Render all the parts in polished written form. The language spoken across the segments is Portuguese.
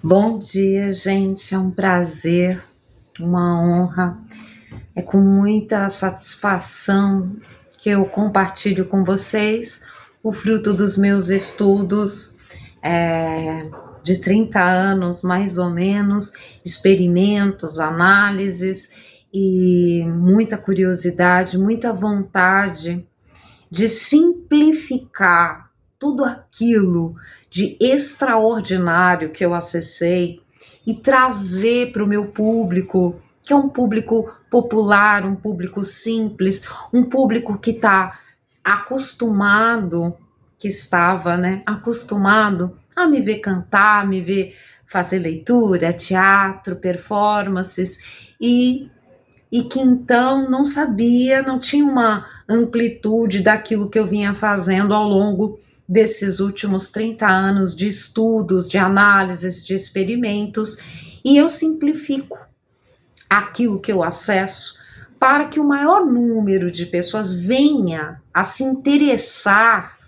Bom dia, gente. É um prazer, uma honra. É com muita satisfação que eu compartilho com vocês o fruto dos meus estudos de 30 anos, mais ou menos, experimentos, análises e muita curiosidade, muita vontade de simplificar tudo aquilo de extraordinário que eu acessei e trazer para o meu público, que é um público popular, um público simples, um público que está acostumado, que estava, acostumado a me ver cantar, me ver fazer leitura, teatro, performances e que então não sabia, não tinha uma amplitude daquilo que eu vinha fazendo ao longo desses últimos 30 anos de estudos, de análises, de experimentos, e eu simplifico aquilo que eu acesso para que o maior número de pessoas venha a se interessar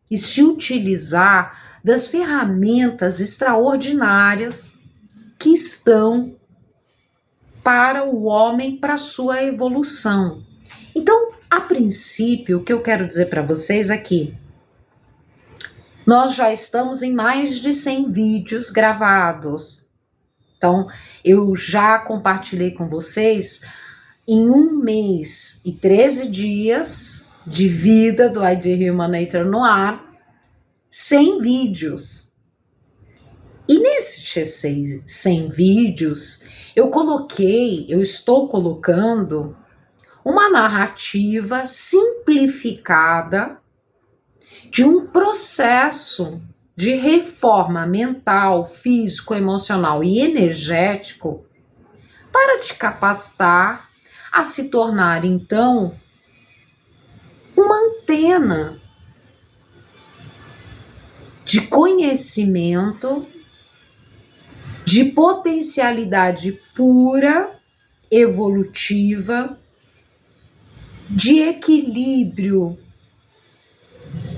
e se utilizar das ferramentas extraordinárias que estão para o homem, para sua evolução. Então, a princípio, o que eu quero dizer para vocês é que nós já estamos em mais de 100 vídeos gravados. Então, eu já compartilhei com vocês em 1 mês e 13 dias de vida do ID Humanator no ar, 100 vídeos. E nesses 100 vídeos, eu estou colocando uma narrativa simplificada de um processo de reforma mental, físico, emocional e energético para te capacitar a se tornar, então, uma antena de conhecimento, de potencialidade pura, evolutiva, de equilíbrio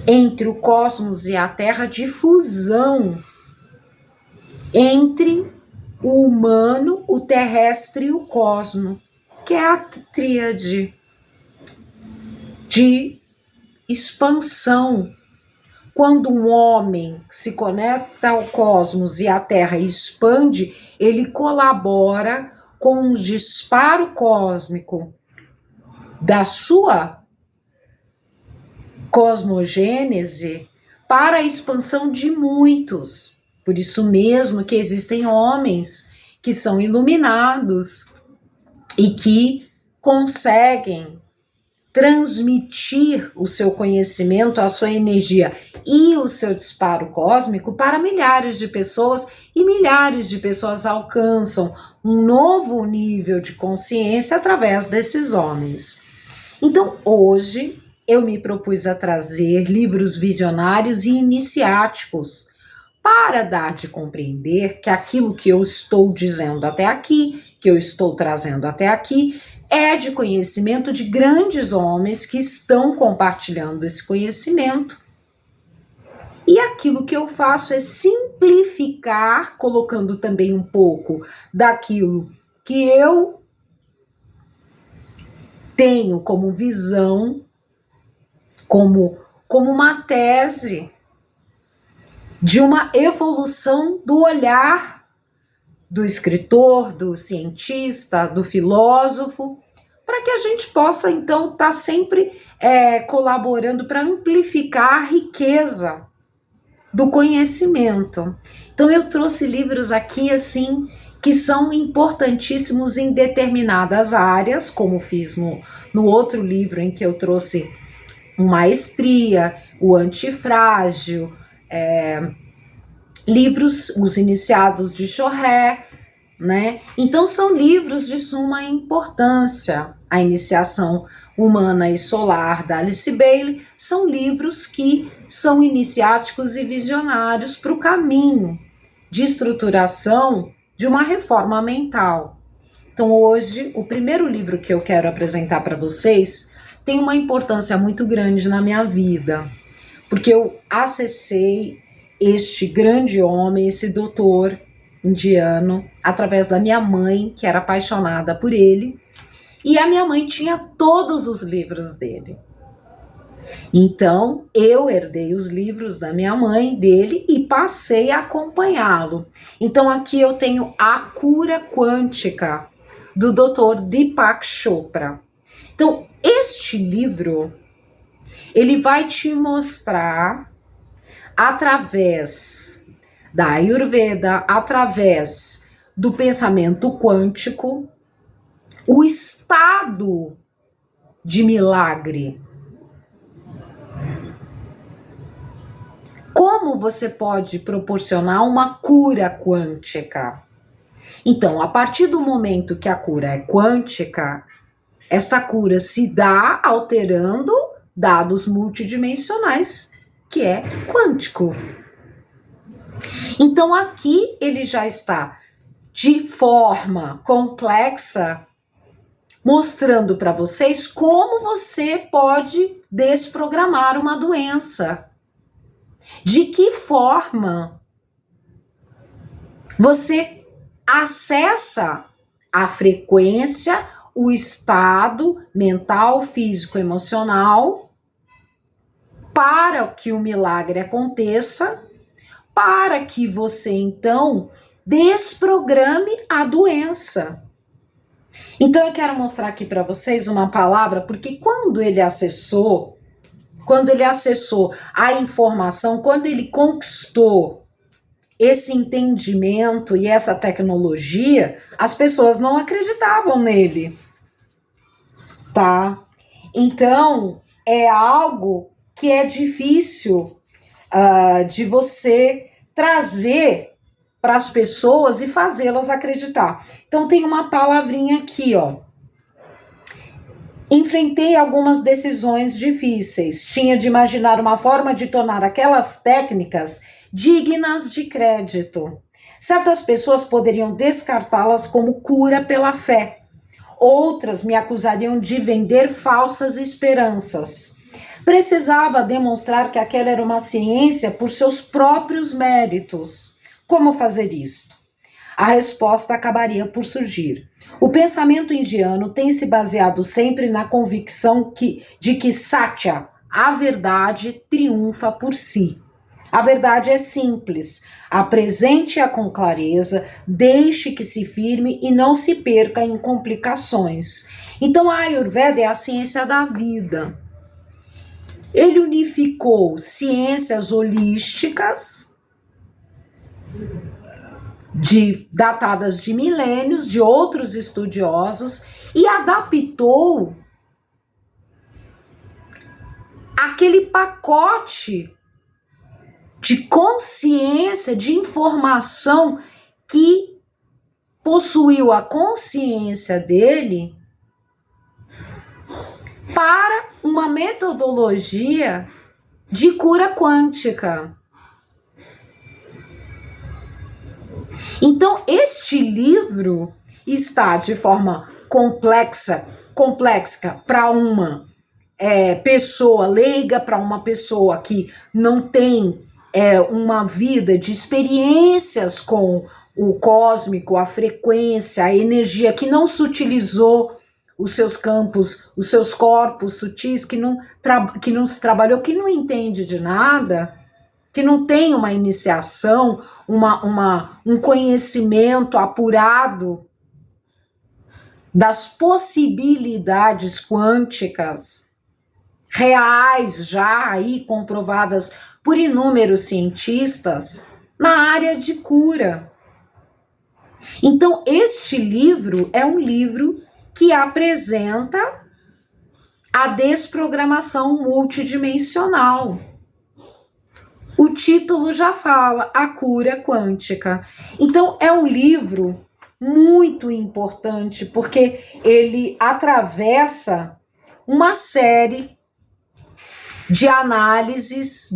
entre o cosmos e a Terra, de fusão entre o humano, o terrestre e o cosmo, que é a tríade de expansão. Quando um homem se conecta ao cosmos e à Terra e expande, ele colabora com o disparo cósmico da sua cosmogênese para a expansão de muitos. Por isso mesmo que existem homens que são iluminados e que conseguem transmitir o seu conhecimento, a sua energia e o seu disparo cósmico para milhares de pessoas, e milhares de pessoas alcançam um novo nível de consciência através desses homens. Então, hoje, eu me propus a trazer livros visionários e iniciáticos para dar de compreender que aquilo que eu estou dizendo até aqui, que eu estou trazendo até aqui, é de conhecimento de grandes homens que estão compartilhando esse conhecimento. E aquilo que eu faço é simplificar, colocando também um pouco daquilo que eu tenho como visão, como uma tese de uma evolução do olhar do escritor, do cientista, do filósofo, para que a gente possa, então, estar sempre colaborando para amplificar a riqueza do conhecimento. Então, eu trouxe livros aqui, assim, que são importantíssimos em determinadas áreas, como fiz no outro livro em que eu trouxe Maestria, o Antifrágil, livros, Os Iniciados de Chorré, né? Então são livros de suma importância. A Iniciação Humana e Solar, da Alice Bailey, são livros que são iniciáticos e visionários para o caminho de estruturação de uma reforma mental. Então hoje, o primeiro livro que eu quero apresentar para vocês tem uma importância muito grande na minha vida, porque eu acessei este grande homem, esse doutor, indiano através da minha mãe, que era apaixonada por ele, e a minha mãe tinha todos os livros dele. Então, eu herdei os livros da minha mãe, dele, e passei a acompanhá-lo. Então, aqui eu tenho A Cura Quântica, do Dr. Deepak Chopra. Então, este livro, ele vai te mostrar, através da Ayurveda, através do pensamento quântico, o estado de milagre. Como você pode proporcionar uma cura quântica? Então, a partir do momento que a cura é quântica, esta cura se dá alterando dados multidimensionais, que é quântico. Então, aqui ele já está de forma complexa, mostrando para vocês como você pode desprogramar uma doença. De que forma você acessa a frequência, o estado mental, físico, emocional, para que o milagre aconteça, para que você então desprograme a doença. Então eu quero mostrar aqui para vocês uma palavra, porque quando ele acessou a informação, quando ele conquistou esse entendimento e essa tecnologia, as pessoas não acreditavam nele, tá? Então, é algo que é difícil de você trazer para as pessoas e fazê-las acreditar. Então, tem uma palavrinha aqui, ó. Enfrentei algumas decisões difíceis. Tinha de imaginar uma forma de tornar aquelas técnicas dignas de crédito. Certas pessoas poderiam descartá-las como cura pela fé. Outras me acusariam de vender falsas esperanças. Precisava demonstrar que aquela era uma ciência por seus próprios méritos. Como fazer isto? A resposta acabaria por surgir. O pensamento indiano tem se baseado sempre na convicção de que Satya, a verdade, triunfa por si. A verdade é simples. Apresente-a com clareza, deixe que se firme e não se perca em complicações. Então a Ayurveda é a ciência da vida. Ele unificou ciências holísticas, datadas de milênios, de outros estudiosos, e adaptou aquele pacote de consciência, de informação que possuiu a consciência dele para uma metodologia de cura quântica. Então, este livro está de forma complexa para uma pessoa leiga, para uma pessoa que não tem uma vida de experiências com o cósmico, a frequência, a energia, que não sutilizou os seus campos, os seus corpos sutis, que não se trabalhou, que não entende de nada, que não tem uma iniciação, um conhecimento apurado das possibilidades quânticas reais, já aí comprovadas por inúmeros cientistas na área de cura. Então, este livro é um livro que apresenta a desprogramação multidimensional. O título já fala, A Cura Quântica. Então, é um livro muito importante, porque ele atravessa uma série de análises,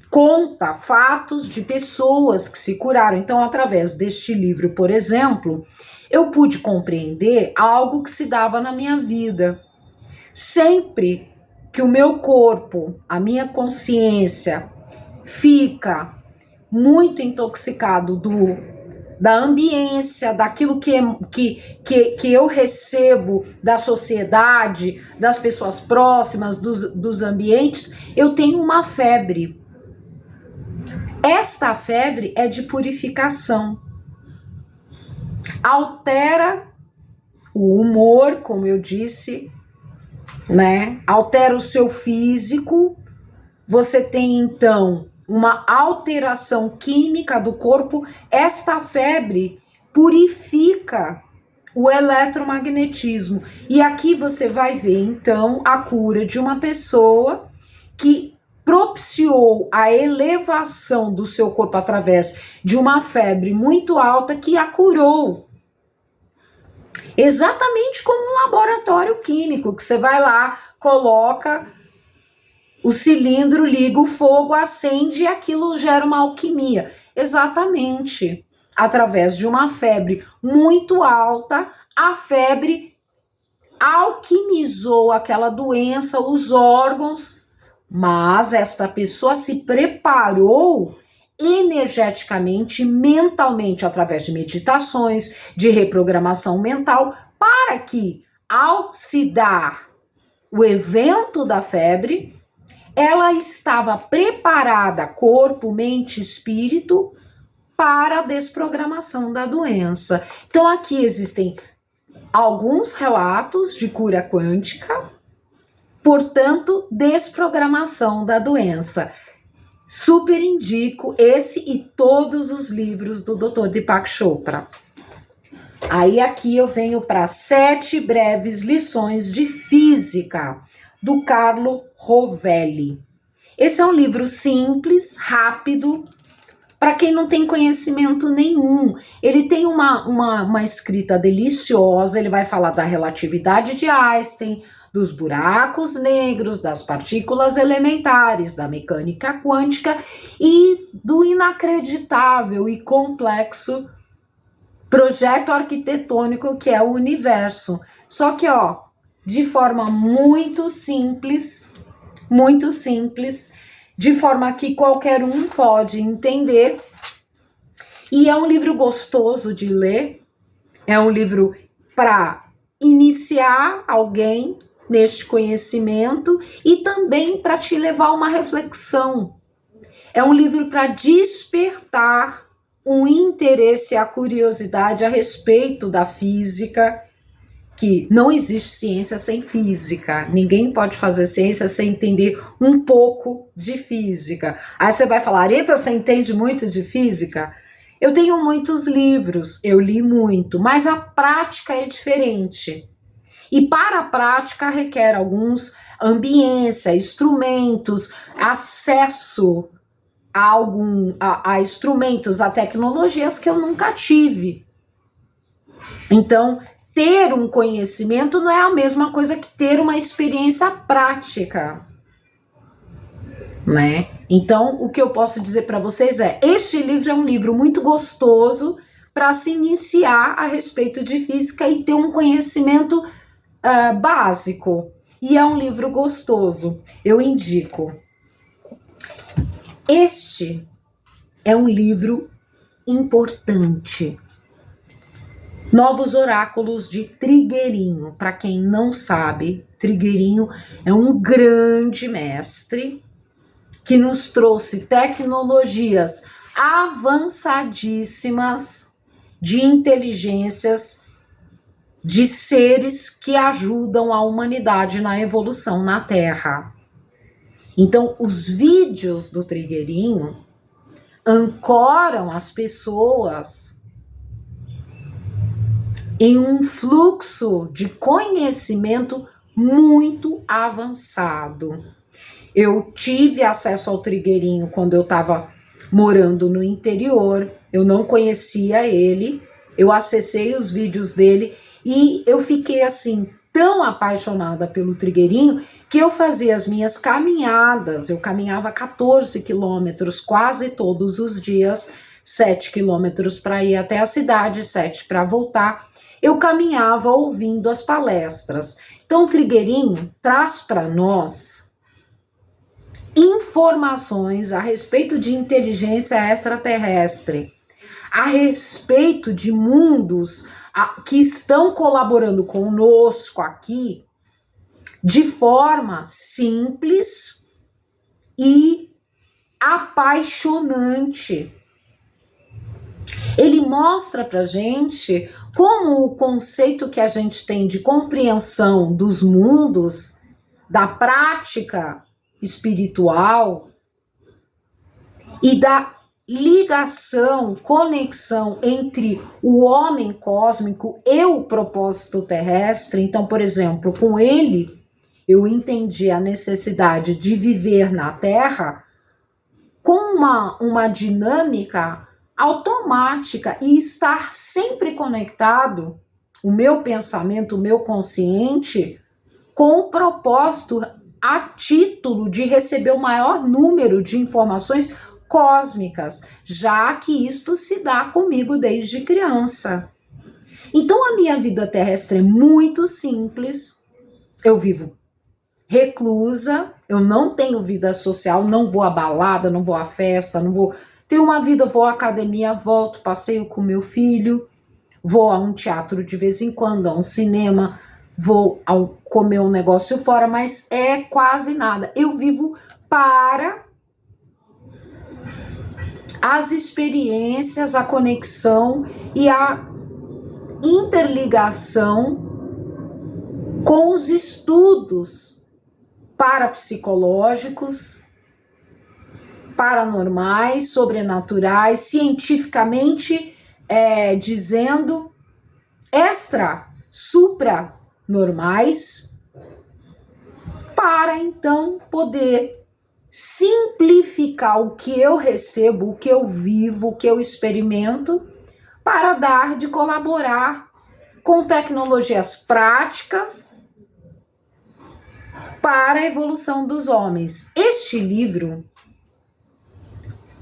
conta fatos de pessoas que se curaram. Então, através deste livro, por exemplo, eu pude compreender algo que se dava na minha vida. Sempre que o meu corpo, a minha consciência, fica muito intoxicado do da ambiência, daquilo que eu recebo da sociedade, das pessoas próximas, dos ambientes, eu tenho uma febre. Esta febre é de purificação. Altera o humor, como eu disse, né? Altera o seu físico. Você tem, então, uma alteração química do corpo. Esta febre purifica o eletromagnetismo. E aqui você vai ver, então, a cura de uma pessoa que propiciou a elevação do seu corpo através de uma febre muito alta que a curou. Exatamente como um laboratório químico, que você vai lá, coloca o cilindro, liga o fogo, acende e aquilo gera uma alquimia. Exatamente. Através de uma febre muito alta, a febre alquimizou aquela doença, os órgãos, mas esta pessoa se preparou energeticamente, mentalmente, através de meditações, de reprogramação mental, para que, ao se dar o evento da febre, ela estava preparada, corpo, mente, espírito, para a desprogramação da doença. Então, aqui existem alguns relatos de cura quântica, portanto, desprogramação da doença. Super indico esse e todos os livros do Dr. Deepak Chopra. Aí aqui eu venho para 7 breves lições de física, do Carlo Rovelli. Esse é um livro simples, rápido, para quem não tem conhecimento nenhum. Ele tem uma escrita deliciosa, ele vai falar da relatividade de Einstein, dos buracos negros, das partículas elementares, da mecânica quântica e do inacreditável e complexo projeto arquitetônico que é o universo. Só que, de forma muito simples, de forma que qualquer um pode entender. E é um livro gostoso de ler, é um livro para iniciar alguém neste conhecimento e também para te levar a uma reflexão. É um livro para despertar um interesse e a curiosidade a respeito da física, que não existe ciência sem física. Ninguém pode fazer ciência sem entender um pouco de física. Aí você vai falar, Rita, você entende muito de física? Eu tenho muitos livros, eu li muito, mas a prática é diferente. E para a prática requer alguns ambiência, instrumentos, acesso a instrumentos, a tecnologias que eu nunca tive. Então, ter um conhecimento não é a mesma coisa que ter uma experiência prática, né? Então, o que eu posso dizer para vocês é, este livro é um livro muito gostoso para se iniciar a respeito de física e ter um conhecimento básico. E é um livro gostoso, eu indico. Este é um livro importante. Novos Oráculos de Trigueirinho. Para quem não sabe, Trigueirinho é um grande mestre que nos trouxe tecnologias avançadíssimas de inteligências de seres que ajudam a humanidade na evolução na Terra. Então, os vídeos do Trigueirinho ancoram as pessoas em um fluxo de conhecimento muito avançado. Eu tive acesso ao Trigueirinho quando eu estava morando no interior, eu não conhecia ele, eu acessei os vídeos dele e eu fiquei assim tão apaixonada pelo Trigueirinho que eu fazia as minhas caminhadas, eu caminhava 14 quilômetros quase todos os dias, 7 quilômetros para ir até a cidade, 7 para voltar. Eu caminhava ouvindo as palestras. Então, o Trigueirinho traz para nós informações a respeito de inteligência extraterrestre, a respeito de mundos que estão colaborando conosco aqui de forma simples e apaixonante. Ele mostra pra gente como o conceito que a gente tem de compreensão dos mundos, da prática espiritual e da ligação, conexão entre o homem cósmico e o propósito terrestre. Então, por exemplo, com ele, eu entendi a necessidade de viver na Terra com uma dinâmica automática e estar sempre conectado, o meu pensamento, o meu consciente, com o propósito a título de receber o maior número de informações cósmicas, já que isto se dá comigo desde criança. Então a minha vida terrestre é muito simples, eu vivo reclusa, eu não tenho vida social, não vou à balada, não vou à festa, não vou... Tenho uma vida, vou à academia, volto, passeio com meu filho, vou a um teatro de vez em quando, a um cinema, vou comer um negócio fora, mas é quase nada. Eu vivo para as experiências, a conexão e a interligação com os estudos parapsicológicos, paranormais, sobrenaturais, cientificamente dizendo, supranormais, para então poder simplificar o que eu recebo, o que eu vivo, o que eu experimento, para dar de colaborar com tecnologias práticas para a evolução dos homens. Este livro,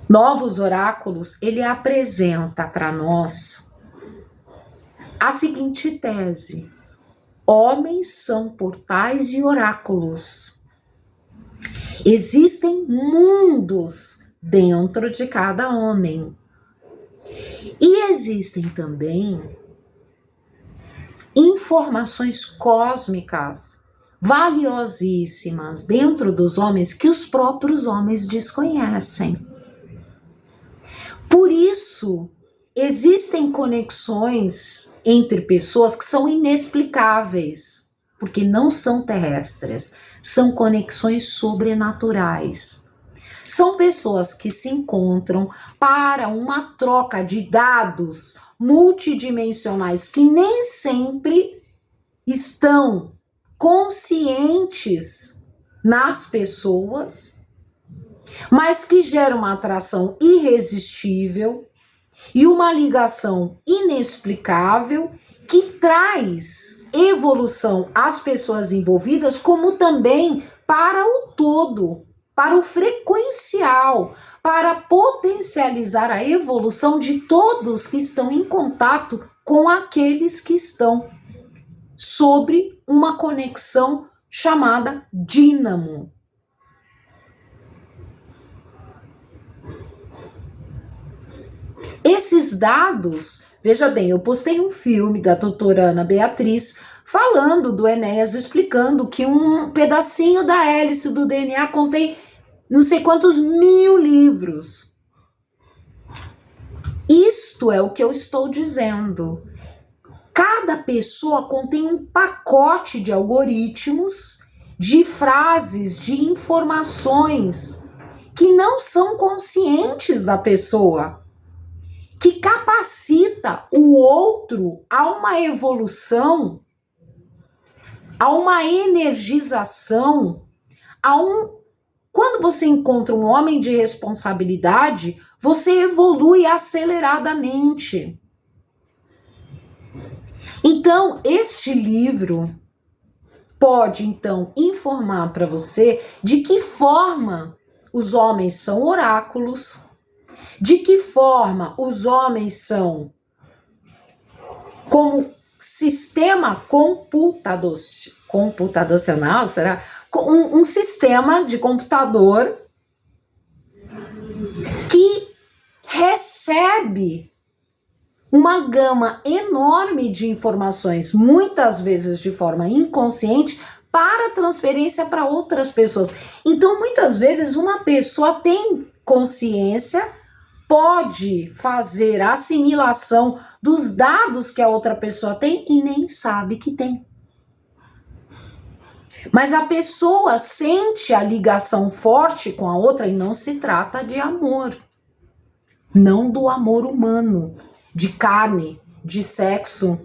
Novos Oráculos, ele apresenta para nós a seguinte tese: homens são portais e oráculos. Existem mundos dentro de cada homem. E existem também informações cósmicas valiosíssimas dentro dos homens que os próprios homens desconhecem. Por isso, existem conexões entre pessoas que são inexplicáveis, porque não são terrestres, são conexões sobrenaturais. São pessoas que se encontram para uma troca de dados multidimensionais que nem sempre estão conscientes nas pessoas, mas que geram uma atração irresistível e uma ligação inexplicável que traz evolução às pessoas envolvidas, como também para o todo, para o frequencial, para potencializar a evolução de todos que estão em contato com aqueles que estão sobre uma conexão chamada dínamo. Esses dados, veja bem, eu postei um filme da doutora Ana Beatriz falando do Enéas, explicando que um pedacinho da hélice do DNA contém não sei quantos mil livros. Isto é o que eu estou dizendo. Cada pessoa contém um pacote de algoritmos, de frases, de informações que não são conscientes da pessoa, que capacita o outro a uma evolução, a uma energização, Quando você encontra um homem de responsabilidade, você evolui aceleradamente. Então, este livro pode, então, informar para você de que forma os homens são oráculos, de que forma os homens são como sistema computacional, será? Um sistema de computador que recebe uma gama enorme de informações, muitas vezes de forma inconsciente, para transferência para outras pessoas. Então, muitas vezes, uma pessoa tem consciência, pode fazer a assimilação dos dados que a outra pessoa tem e nem sabe que tem. Mas a pessoa sente a ligação forte com a outra e não se trata de amor. Não do amor humano, de carne, de sexo.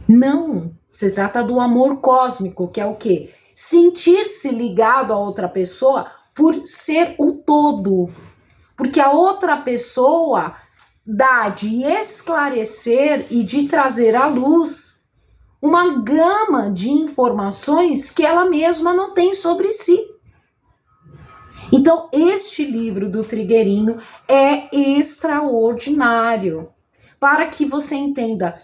Não, se trata do amor cósmico, que é o quê? Sentir-se ligado a outra pessoa por ser o todo. Porque a outra pessoa dá de esclarecer e de trazer à luz uma gama de informações que ela mesma não tem sobre si. Então, este livro do Trigueirinho é extraordinário para que você entenda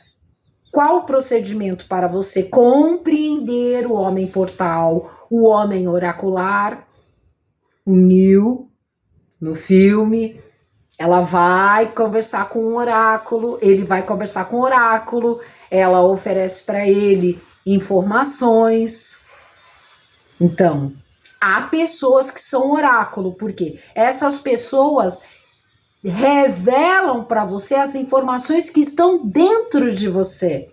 qual o procedimento para você compreender o homem portal, o homem oracular, o Neo, no filme. Ela vai conversar com o oráculo, ele vai conversar com o oráculo, ela oferece para ele informações. Então, há pessoas que são oráculo, porque essas pessoas revelam para você as informações que estão dentro de você,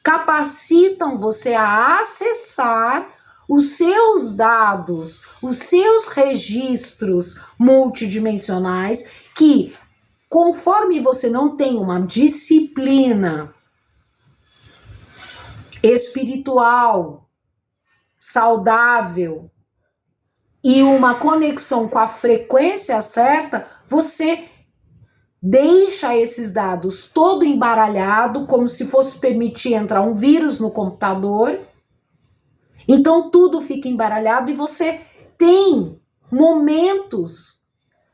capacitam você a acessar os seus dados, os seus registros multidimensionais, que conforme você não tem uma disciplina espiritual, saudável e uma conexão com a frequência certa, você deixa esses dados todo embaralhado, como se fosse permitir entrar um vírus no computador. Então tudo fica embaralhado e você tem momentos,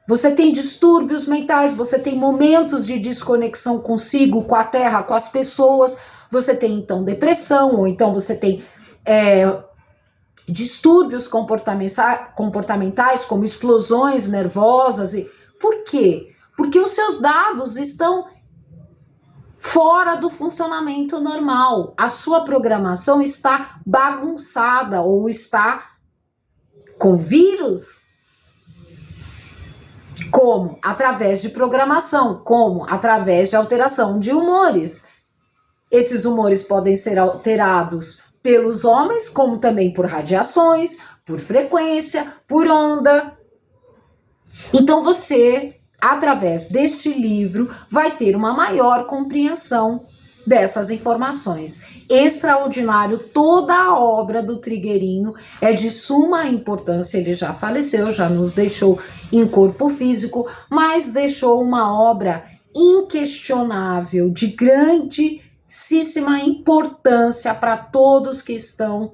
você tem distúrbios mentais, você tem momentos de desconexão consigo, com a Terra, com as pessoas, você tem então depressão, ou então você tem distúrbios comportamentais, como explosões nervosas. Por quê? Porque os seus dados estão fora do funcionamento normal. A sua programação está bagunçada ou está com vírus. Como? Através de programação. Como? Através de alteração de humores. Esses humores podem ser alterados pelos homens, como também por radiações, por frequência, por onda. Então você, através deste livro, vai ter uma maior compreensão dessas informações. Extraordinário, toda a obra do Trigueirinho é de suma importância. Ele já faleceu, já nos deixou em corpo físico, mas deixou uma obra inquestionável, de grandíssima importância para todos que estão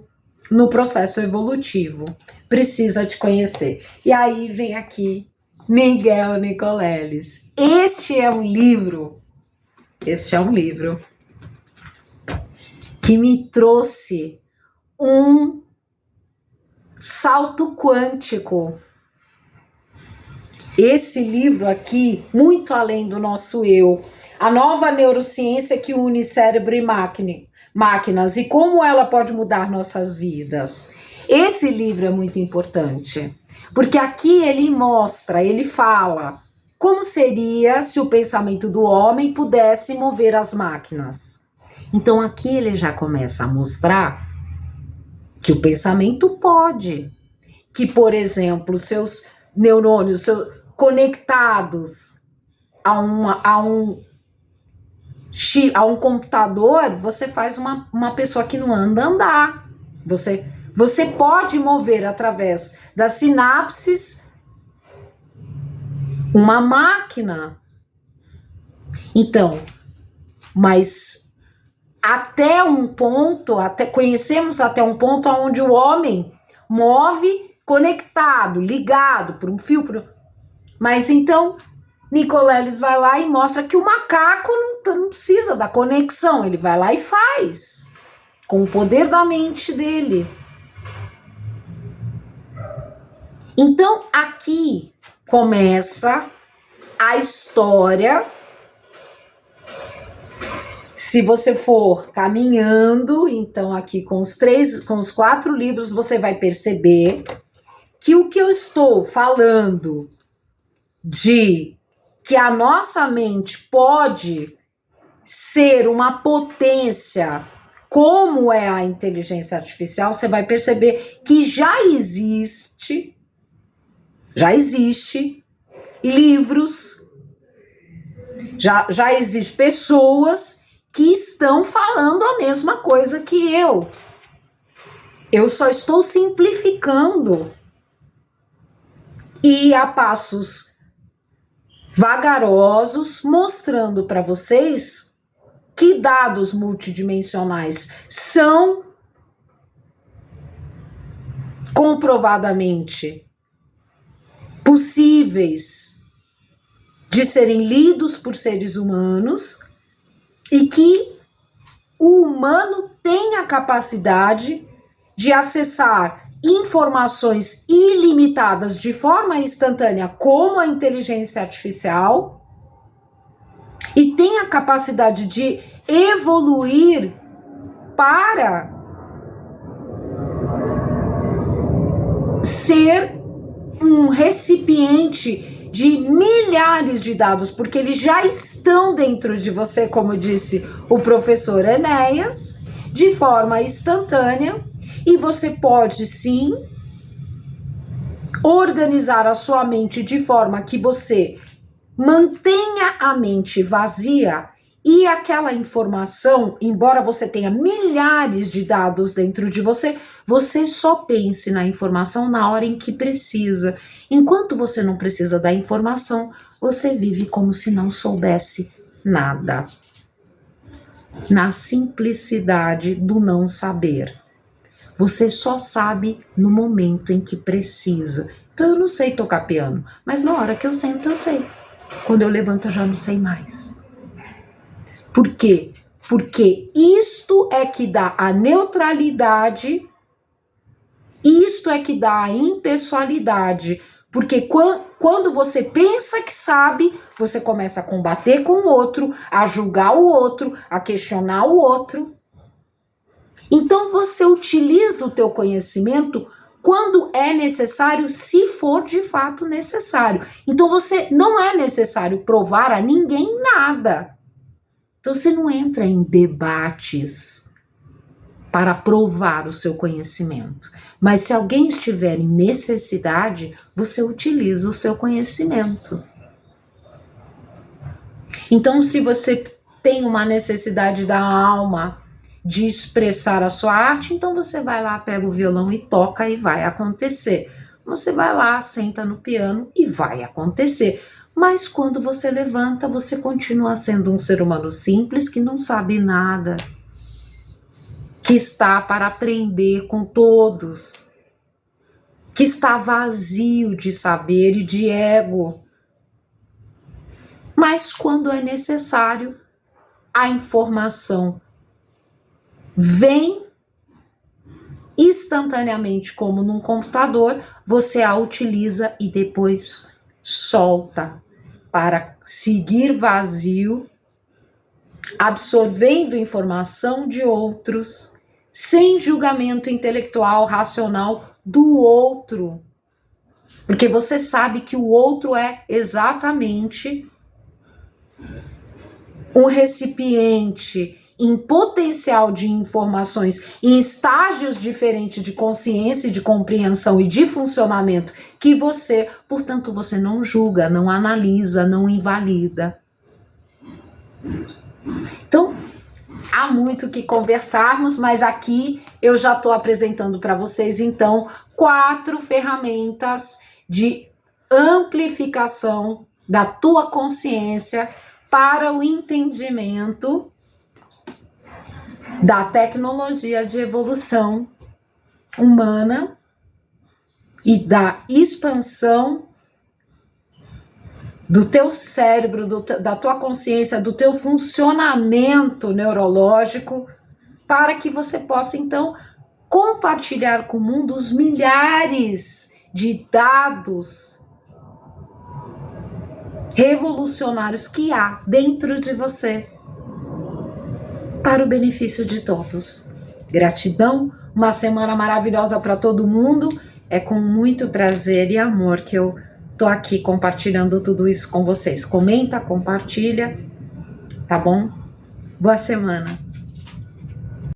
no processo evolutivo. Precisa te conhecer. E aí vem aqui Miguel Nicoleles. Este é um livro que me trouxe um salto quântico. Esse livro aqui, muito além do nosso eu, a nova neurociência que une cérebro e máquinas e como ela pode mudar nossas vidas. Esse livro é muito importante, porque aqui ele mostra, ele fala como seria se o pensamento do homem pudesse mover as máquinas. Então aqui ele já começa a mostrar que o pensamento pode, que, por exemplo, seus neurônios conectados a um computador, você faz uma pessoa que não anda andar. Você pode mover através das sinapses uma máquina. Então, mas conhecemos até um ponto onde o homem move conectado, ligado por um fio. Mas então, Nicoleles vai lá e mostra que o macaco não precisa da conexão, ele vai lá e faz, com o poder da mente dele. Então, aqui começa a história Se você for caminhando, então aqui com os 4 livros, você vai perceber que o que eu estou falando de que a nossa mente pode ser uma potência, como é a inteligência artificial, você vai perceber que já existe livros, já existem pessoas que estão falando a mesma coisa que eu. Eu só estou simplificando e a passos vagarosos, mostrando para vocês que dados multidimensionais são comprovadamente possíveis de serem lidos por seres humanos e que o humano tem a capacidade de acessar informações ilimitadas de forma instantânea, como a inteligência artificial, e tem a capacidade de evoluir para ser um recipiente de milhares de dados, porque eles já estão dentro de você, como disse o professor Enéas, de forma instantânea, e você pode sim organizar a sua mente de forma que você mantenha a mente vazia e aquela informação, embora você tenha milhares de dados dentro de você, você só pense na informação na hora em que precisa. Enquanto você não precisa da informação, você vive como se não soubesse nada. Na simplicidade do não saber. Você só sabe no momento em que precisa. Então eu não sei tocar piano, mas na hora que eu sento eu sei. Quando eu levanto eu já não sei mais. Por quê? Porque isto é que dá a neutralidade, isto é que dá a impessoalidade. Porque quando você pensa que sabe, você começa a combater com o outro, a julgar o outro, a questionar o outro. Então você utiliza o teu conhecimento quando é necessário, se for de fato necessário. Então você não é necessário provar a ninguém nada. Então você não entra em debates para provar o seu conhecimento. Mas se alguém estiver em necessidade, você utiliza o seu conhecimento. Então se você tem uma necessidade da alma de expressar a sua arte, então você vai lá, pega o violão e toca e vai acontecer. Você vai lá, senta no piano e vai acontecer. Mas quando você levanta, você continua sendo um ser humano simples que não sabe nada, que está para aprender com todos, que está vazio de saber e de ego. Mas quando é necessário, a informação vem instantaneamente, como num computador, você a utiliza e depois solta para seguir vazio, absorvendo informação de outros, sem julgamento intelectual, racional do outro. Porque você sabe que o outro é exatamente um recipiente em potencial de informações, em estágios diferentes de consciência, de compreensão e de funcionamento que você, portanto, você não julga, não analisa, não invalida. Então, há muito que conversarmos, mas aqui eu já estou apresentando para vocês, então, 4 ferramentas de amplificação da tua consciência para o entendimento da tecnologia de evolução humana e da expansão do teu cérebro, da tua consciência, do teu funcionamento neurológico, para que você possa, então, compartilhar com o mundo os milhares de dados revolucionários que há dentro de você. para o benefício de todos. Gratidão, uma semana maravilhosa para todo mundo. É com muito prazer e amor que eu tô aqui compartilhando tudo isso com vocês. Comenta, compartilha, tá bom? Boa semana.